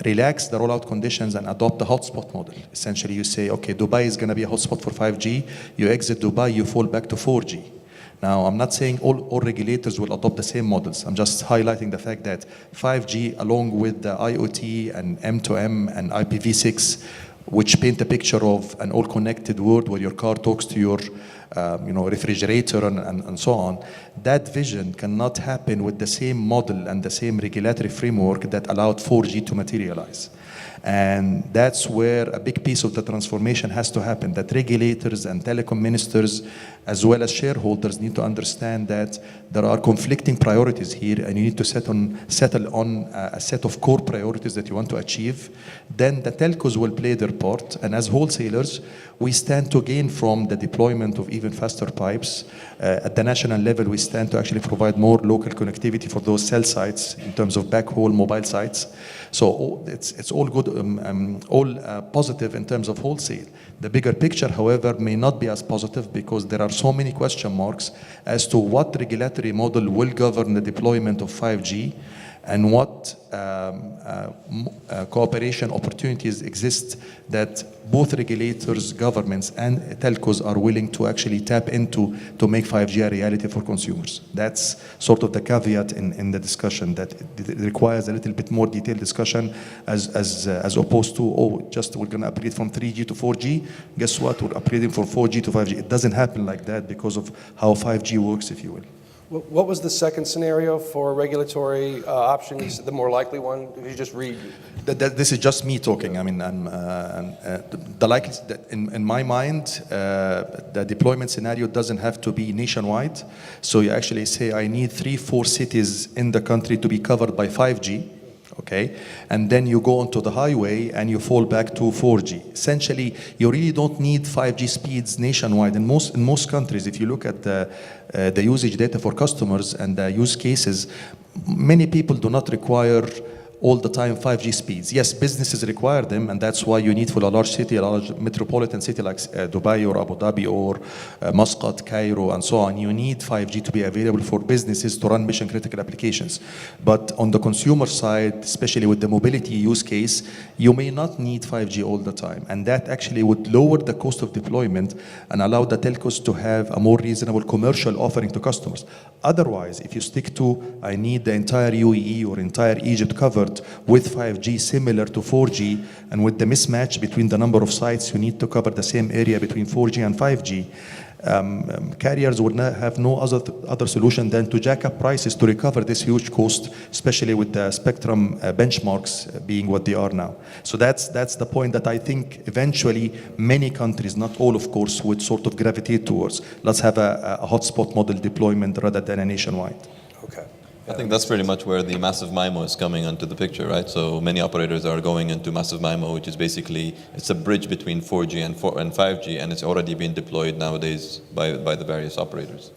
relax the rollout conditions and adopt the hotspot model. Essentially, you say, okay, Dubai is going to be a hotspot for 5G. You exit Dubai, you fall back to 4G. Now, I'm not saying all regulators will adopt the same models. I'm just highlighting the fact that 5G, along with the IoT and M2M and IPv6, which paint a picture of an all-connected world where your car talks to your refrigerator and so on, that vision cannot happen with the same model and the same regulatory framework that allowed 4G to materialize. And that's where a big piece of the transformation has to happen, that regulators and telecom ministers, as well as shareholders, need to understand that there are conflicting priorities here, and you need to settle on a set of core priorities that you want to achieve. Then the telcos will play their part, and as wholesalers, we stand to gain from the deployment of even faster pipes. At the national level, we stand to actually provide more local connectivity for those cell sites in terms of backhaul mobile sites. So it's all good, all positive in terms of wholesale. The bigger picture, however, may not be as positive because there are so many question marks as to what regulatory model will govern the deployment of 5G and what cooperation opportunities exist that both regulators, governments, and telcos are willing to actually tap into to make 5G a reality for consumers. That's sort of the caveat in the discussion, that it requires a little bit more detailed discussion as opposed to, just we're going to upgrade from 3G to 4G. Guess what? We're upgrading from 4G to 5G. It doesn't happen like that because of how 5G works, if you will. What was the second scenario for regulatory option? You said the more likely one. If you just read, this is just me talking. I mean, the likely in my mind, the deployment scenario doesn't have to be nationwide. So you actually say, I need 3-4 cities in the country to be covered by 5G. Okay, and then you go onto the highway and you fall back to 4G. Essentially, you really don't need 5G speeds nationwide. In most countries, if you look at the usage data for customers and the use cases, many people do not require all the time 5G speeds. Yes, businesses require them, and that's why you need for a large city, a large metropolitan city like Dubai or Abu Dhabi or Muscat, Cairo, and so on, you need 5G to be available for businesses to run mission-critical applications. But on the consumer side, especially with the mobility use case, you may not need 5G all the time, and that actually would lower the cost of deployment and allow the telcos to have a more reasonable commercial offering to customers. Otherwise, if you stick to, I need the entire UAE or entire Egypt covered with 5G similar to 4G, and with the mismatch between the number of sites you need to cover the same area between 4G and 5G, carriers would not have no other solution than to jack up prices to recover this huge cost, especially with the spectrum benchmarks being what they are now. So that's the point that I think eventually many countries, not all of course, would sort of gravitate towards. Let's have a hotspot model deployment rather than a nationwide. Okay. I think that's pretty much where the massive MIMO is coming into the picture, right? So many operators are going into massive MIMO, which is basically, it's a bridge between 4G and 5G, and it's already being deployed nowadays by the various operators.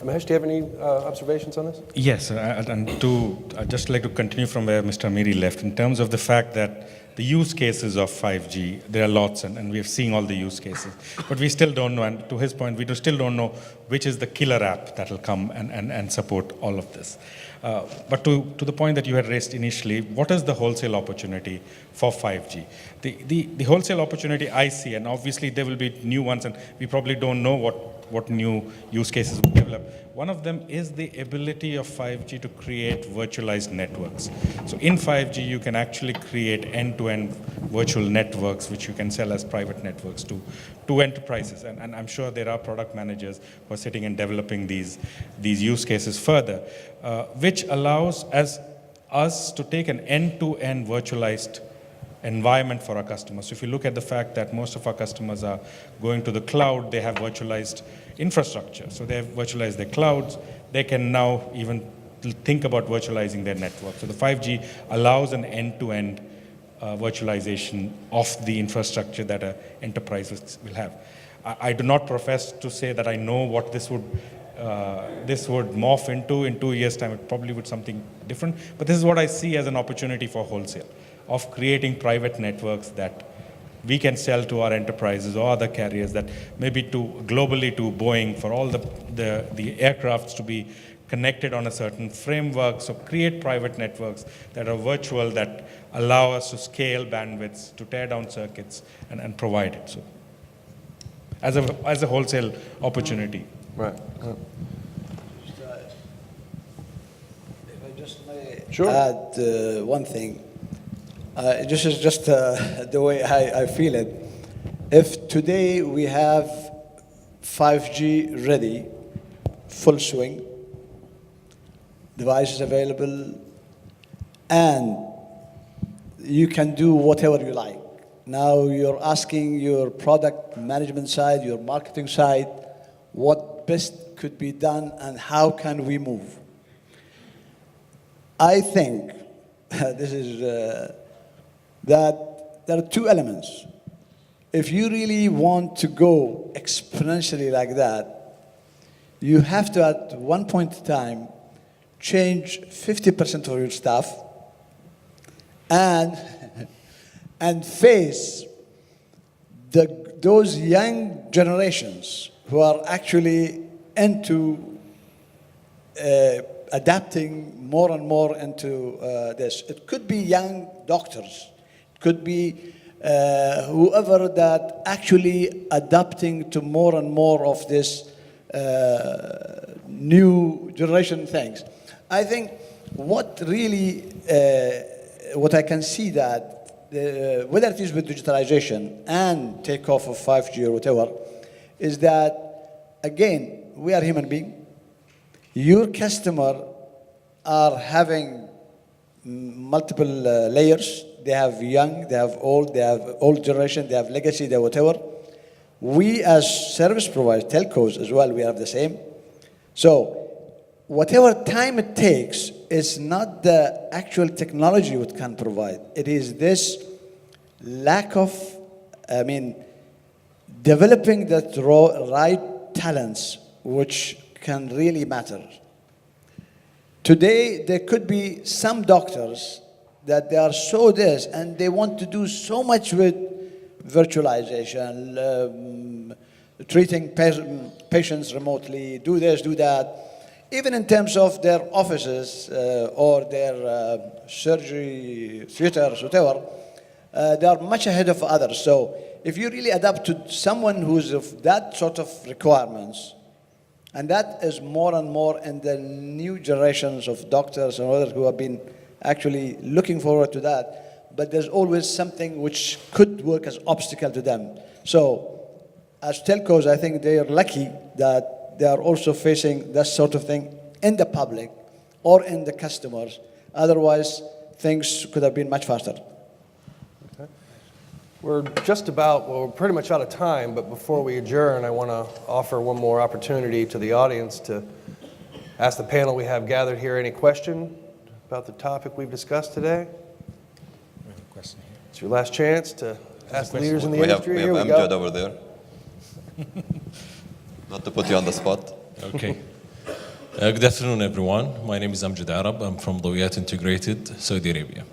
Mahesh, do you have any observations on this? Yes, and I'd just like to continue from where Mr. Amiri left in terms of the fact that the use cases of 5G, there are lots, and we have seen all the use cases. But we still don't know, and to his point, still don't know which is the killer app that will come and support all of this. But to the point that you had raised initially, what is the wholesale opportunity for 5G? The wholesale opportunity I see, and obviously there will be new ones, and we probably don't know what new use cases will develop. One of them is the ability of 5G to create virtualized networks. So in 5G, you can actually create end-to-end virtual networks, which you can sell as private networks to enterprises. And I'm sure there are product managers who are sitting and developing these use cases further, which allows us to take an end-to-end virtualized environment for our customers. So if you look at the fact that most of our customers are going to the cloud, they have virtualized infrastructure. So they have virtualized their clouds. They can now even think about virtualizing their network. So the 5G allows an end-to-end virtualization of the infrastructure that enterprises will have. I do not profess to say that I know what this would morph into in 2 years' time. It probably would something different. But this is what I see as an opportunity for wholesale, of creating private networks that we can sell to our enterprises or other carriers, that maybe globally to Boeing, for all the aircrafts to be connected on a certain framework. So create private networks that are virtual, that allow us to scale bandwidths, to tear down circuits and provide it. So as a wholesale opportunity. Right. If I just may Sure. add one thing. This is just the way I feel it. If today we have 5G ready, full swing, devices available, and you can do whatever you like. Now you're asking your product management side, your marketing side, what best could be done and how can we move? I think this is that there are two elements. If you really want to go exponentially like that, you have to, at one point in time, change 50% of your staff and face those young generations who are actually into adapting more and more into this. It could be young doctors. It could be whoever that actually adapting to more and more of this new generation things. I think what I can see that whether it is with digitalization and takeoff of 5G or whatever, is that, again, we are human beings. Your customer are having multiple layers. They have young, they have old generation, they have legacy, they have whatever. We as service providers, telcos as well, we have the same. So whatever time it takes, it's not the actual technology it can provide. It is this lack of, developing that right talents which can really matter. Today, there could be some doctors that they are so this and they want to do so much with virtualization, treating patients remotely, do this, do that. Even in terms of their offices or their surgery theaters, whatever, they are much ahead of others. So if you really adapt to someone who's of that sort of requirements, and that is more and more in the new generations of doctors and others who have been actually looking forward to that, but there's always something which could work as obstacle to them. So as telcos, I think they are lucky that they are also facing that sort of thing in the public or in the customers. Otherwise, things could have been much faster. We're just about, well, we're pretty much out of time, but before we adjourn, I want to offer one more opportunity to the audience to ask the panel we have gathered here any question about the topic we've discussed today. It's your last chance to ask the leaders in the industry. We have Amjad over there. Not to put you on the spot. Okay. Good afternoon, everyone. My name is Amjad Arab. I'm from Dawiyat Integrated, Saudi Arabia.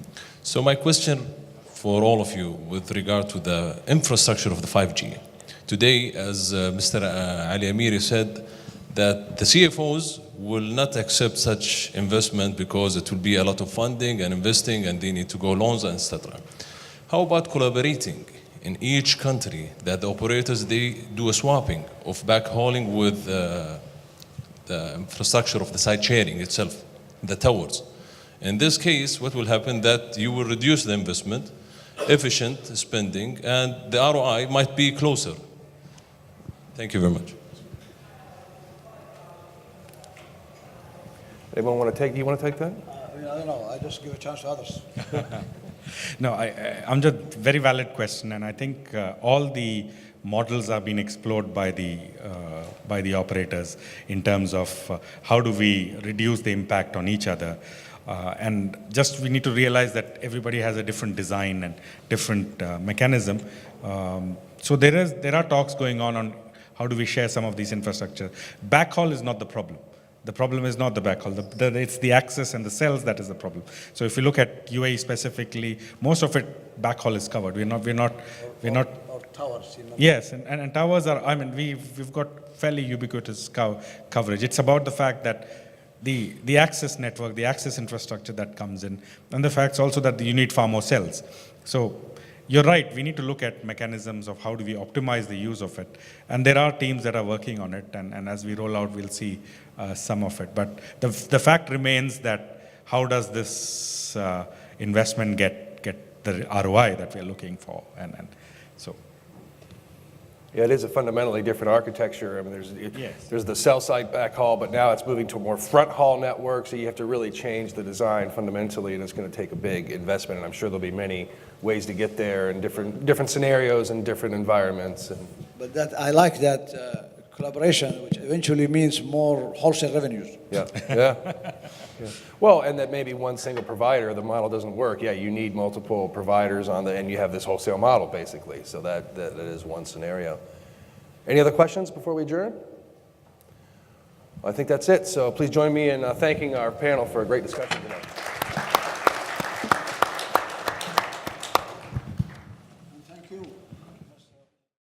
So my question for all of you with regard to the infrastructure of the 5G. Today, as Mr. Ali Amiri said, that the CFOs will not accept such investment because it will be a lot of funding and investing and they need to go loans, etc. How about collaborating in each country that the operators, they do a swapping of backhauling with the infrastructure of the site sharing itself, the towers. In this case, what will happen that you will reduce the investment, efficient spending, and the ROI might be closer. Thank you very much. Anyone want to take, you want to take that? I don't know, I just give a chance to others. No, I'm just very valid question, and I think all the models are being explored by the operators in terms of how do we reduce the impact on each other. And just we need to realize that everybody has a different design and different mechanism. So there are talks going on how do we share some of these infrastructure. Backhaul is not the problem. The problem is not the backhaul. It's the access and the cells that is the problem. So if you look at UAE specifically, most of it backhaul is covered. We're not. Or towers. Yes, and towers are. I mean, we've got fairly ubiquitous coverage. It's about the fact that the access network, the access infrastructure that comes in, and the facts also that you need far more cells. So you're right, we need to look at mechanisms of how do we optimize the use of it. And there are teams that are working on it, and as we roll out, we'll see some of it. But the fact remains that how does this investment get the ROI that we're looking for? And so. Yeah, it is a fundamentally different architecture. I mean, there's the cell site backhaul, but now it's moving to a more front haul network, so you have to really change the design fundamentally, and it's going to take a big investment, and I'm sure there'll be many ways to get there in different scenarios and different environments. But that I like that collaboration, which eventually means more wholesale revenues. Yeah. Well, and that maybe one single provider, the model doesn't work. Yeah, you need multiple providers and you have this wholesale model basically. So that is one scenario. Any other questions before we adjourn? I think that's it. So please join me in thanking our panel for a great discussion tonight.